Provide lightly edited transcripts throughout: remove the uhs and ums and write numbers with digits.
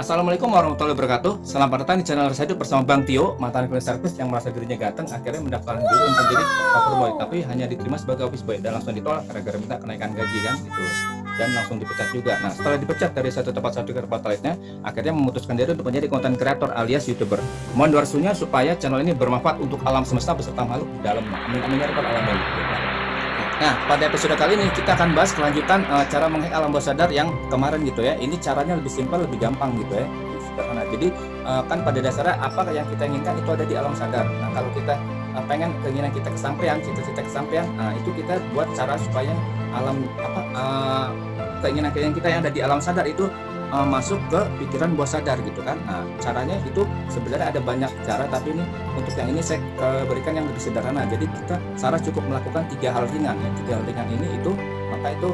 Assalamualaikum warahmatullahi wabarakatuh. Selamat datang di channel Rasa Hidup bersama Bang Tio, mantan cleaning service yang merasa dirinya ganteng akhirnya mendaftarkan diri untuk menjadi coverboy, tapi hanya diterima sebagai office boy dan langsung ditolak gara-gara minta kenaikan gaji kan gitu. Dan langsung dipecat juga. Nah, setelah dipecat dari satu tempat lainnya, akhirnya memutuskan diri untuk menjadi content creator alias YouTuber. Mohon doa supaya channel ini bermanfaat untuk alam semesta beserta makhluk di dalamnya. Amin amin ya rabbal alamin. Nah, pada episode kali ini kita akan bahas kelanjutan cara menghack alam bawah sadar yang kemarin gitu ya. Ini caranya lebih simpel, lebih gampang gitu ya. Sederhana. Jadi kan pada dasarnya apa yang kita inginkan itu ada di alam sadar. Nah, kalau kita pengen keinginan kita kesampaian, cita-cita kesampaian, itu kita buat cara supaya alam keinginan kita yang ada di alam sadar itu masuk ke pikiran bawah sadar gitu kan. Nah, caranya itu sebenarnya ada banyak cara, tapi ini untuk yang ini saya berikan yang lebih sederhana. Jadi kita Sarah cukup melakukan 3 hal ringan ya. 3 hal ringan ini itu maka itu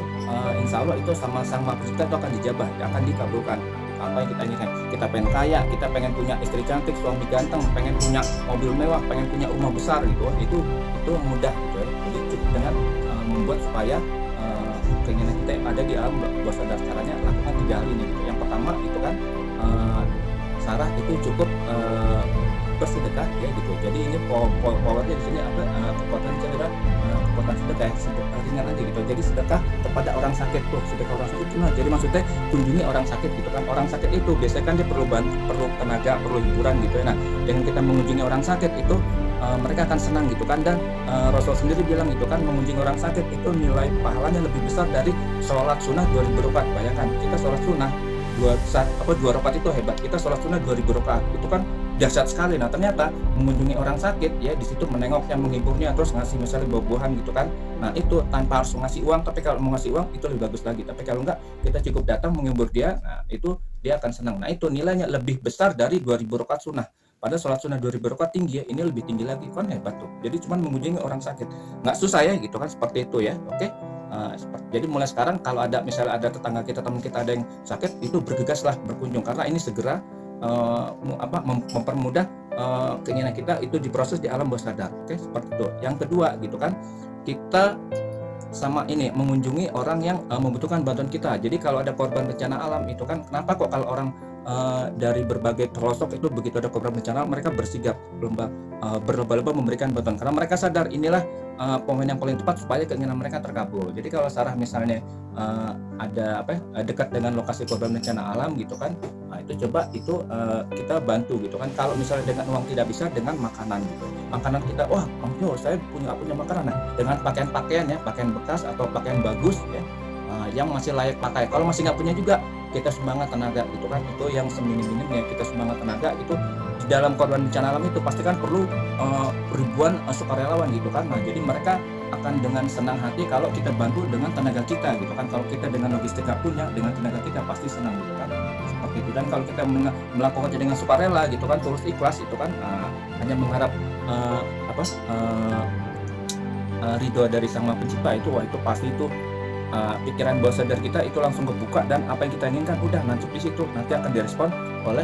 insya Allah itu sama Sang Maha Pencipta itu akan dijabah, akan dikabulkan apa yang kita inginkan. Kita pengen kaya, kita pengen punya istri cantik, suami ganteng, pengen punya mobil mewah, pengen punya rumah besar gitu. Itu mudah gitu ya. Jadi cukup dengan membuat supaya keinginan kita yang ada di alam bawah sadar. Caranya lakukan 3 hal ini gitu. Yang pertama itu kan Sarah itu cukup bersedekah ya gitu. Jadi ini powernya di sini apa kekuatan sedekah sedekah ringan aja gitu. Jadi sedekah kepada orang sakit tuh, sedekah orang sakit gimana? Jadi maksudnya kunjungi orang sakit gitu kan. Orang sakit itu biasanya kan dia perlu tenaga, perlu hiburan gitu ya. Nah, dengan kita mengunjungi orang sakit itu mereka akan senang gitu kan. Dan Rasul sendiri bilang gitu kan, mengunjungi orang sakit itu nilai pahalanya lebih besar dari sholat sunnah 2000 rakaat. Bayangkan kita sholat sunnah 2 rakaat itu hebat, kita sholat sunnah 2000 rakaat itu kan dahsyat sekali. Nah, ternyata mengunjungi orang sakit ya di situ menengoknya, menghiburnya, terus ngasih misalnya buah-buahan gitu kan. Nah, itu tanpa harus ngasih uang, tapi kalau mau ngasih uang itu lebih bagus lagi. Tapi kalau enggak, kita cukup datang menghibur dia, nah itu dia akan senang. Nah, itu nilainya lebih besar dari 2000 rakaat sunnah. Pada sholat sunnah 2000 rakaat tinggi ya, ini lebih tinggi lagi kan, hebat tuh. Jadi cuma mengunjungi orang sakit, nggak susah ya gitu kan, seperti itu ya. Oke. Jadi mulai sekarang kalau ada misalnya ada tetangga kita, teman kita ada yang sakit, itu bergegaslah berkunjung karena ini segera mempermudah keinginan kita itu diproses di alam bawah sadar. Oke, seperti itu. Yang kedua gitu kan, kita sama ini mengunjungi orang yang membutuhkan bantuan kita. Jadi kalau ada korban bencana alam itu kan, kenapa kok kalau orang dari berbagai pelosok itu begitu ada korban bencana mereka bersigap berlomba-lomba memberikan bantuan karena mereka sadar inilah momen yang paling tepat supaya keinginan mereka terkabul. Jadi kalau Sarah misalnya ada dekat dengan lokasi korban bencana alam gitu kan, nah itu coba itu kita bantu gitu kan. Kalau misalnya dengan uang tidak bisa, dengan makanan gitu. Makanan kita, wah saya punya makanan, nah dengan pakaian ya, pakaian bekas atau pakaian bagus ya, yang masih layak pakai. Kalau masih nggak punya juga, kita semangat tenaga gitu kan, itu yang seminim-minimnya kita semangat tenaga. Itu di dalam korban bencana alam itu pasti kan perlu ribuan sukarelawan gitu kan. Nah, jadi mereka akan dengan senang hati kalau kita bantu dengan tenaga kita gitu kan. Kalau kita dengan logistik nggak punya, dengan tenaga kita pasti senang gitu kan, seperti itu. Dan kalau kita melakukannya dengan sukarela gitu kan, tulus ikhlas itu kan, hanya mengharap ridho dari Sang Maha Pencipta, itu wah itu pasti itu pikiran bawah sadar kita itu langsung kebuka dan apa yang kita inginkan udah nancep di situ, nanti akan direspon oleh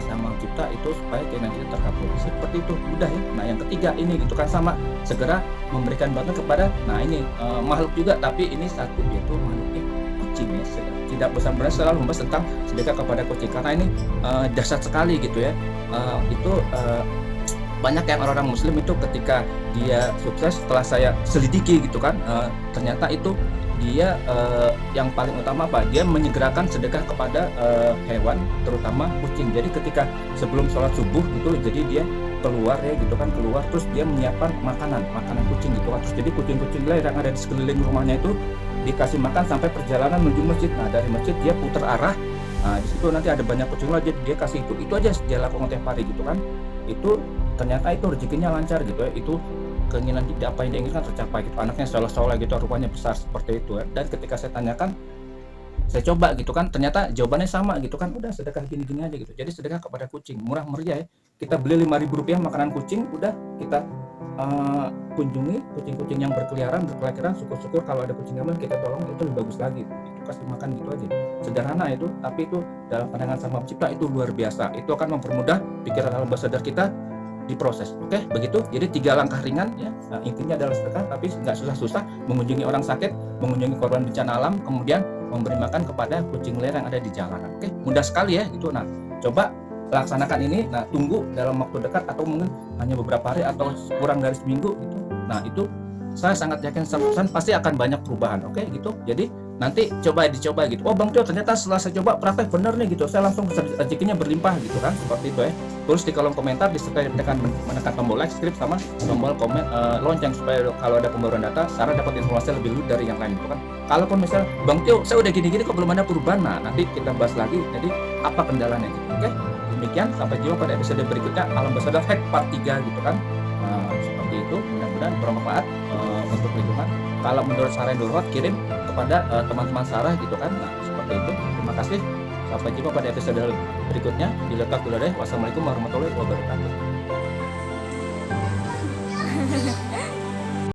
Sang Maha Pencipta itu supaya keinginan kita terkabul. Seperti itu udah ya. Nah, yang ketiga ini gitu kan, sama segera memberikan bantuan kepada ini makhluk juga, tapi ini satu yaitu makhluknya kucing ya. Tidak bosan-bosan selalu membahas tentang sedekah kepada kucing karena ini dahsyat sekali gitu ya. Banyak yang orang-orang muslim itu ketika dia sukses, setelah saya selidiki gitu kan, ternyata itu dia yang paling utama dia menyegerakan sedekah kepada hewan, terutama kucing. Jadi ketika sebelum sholat subuh itu, jadi dia keluar ya gitu kan, keluar terus dia menyiapkan makanan kucing gitu kan. Terus jadi kucing-kucing lain yang ada di sekeliling rumahnya itu dikasih makan sampai perjalanan menuju masjid. Nah, dari masjid dia putar arah, nah di situ nanti ada banyak kucing lagi, dia kasih itu aja dia lakukan tiap hari gitu kan. Itu ternyata itu rezekinya lancar gitu ya, itu keinginan tidak apa yang diinginkan tercapai gitu. Anaknya soleh gitu, rupanya besar seperti itu ya. Dan ketika saya tanyakan, saya coba gitu kan, ternyata jawabannya sama gitu kan, udah sedekah gini-gini aja gitu. Jadi sedekah kepada kucing, murah meriah ya. Kita beli Rp5.000 makanan kucing, udah kita kunjungi kucing-kucing yang berkeliaran, syukur-syukur kalau ada kucing aman kita tolong, itu lebih bagus lagi. Itu kasih makan gitu aja. Sederhana itu, tapi itu dalam pandangan Sang Maha Pencipta itu luar biasa. Itu akan mempermudah pikiran alam bawah sadar kita diproses. Oke, begitu. Jadi 3 langkah ringan ya. Nah, intinya adalah sedekah tapi nggak susah-susah, mengunjungi orang sakit, mengunjungi korban bencana alam, kemudian memberi makan kepada kucing liar yang ada di jalanan. Oke, mudah sekali ya gitu. Nah, coba laksanakan ini. Nah, tunggu dalam waktu dekat atau mungkin hanya beberapa hari atau kurang dari seminggu gitu. Nah, itu saya sangat yakin 100% pasti akan banyak perubahan. Oke, gitu. Jadi nanti dicoba gitu. Oh Bang Tio, ternyata setelah saya coba praktek bener nih gitu. Saya langsung rezekinya berlimpah gitu kan. Seperti itu ya. Tulis di kolom komentar, disertai menekan tombol like, subscribe sama tombol komen lonceng supaya kalau ada pembaruan data, Sarah dapat informasi lebih dulu dari yang lain itu kan. Kalaupun misal Bang Tio, saya udah gini-gini kok belum ada perubahan. Nah, nanti kita bahas lagi. Jadi apa kendalanya gitu. Oke. Demikian, sampai jumpa pada episode berikutnya. Alam Basada Hack part 3 gitu kan. Nah, seperti itu, mudah-mudahan bermanfaat untuk lingkungan. Kalau menurut Sarah Endurhot, kirim kepada teman-teman Sarah gitu kan. Nah, seperti itu. Terima kasih. Sampai jumpa pada episode berikutnya. Diletak dulu deh. Wassalamualaikum warahmatullahi wabarakatuh.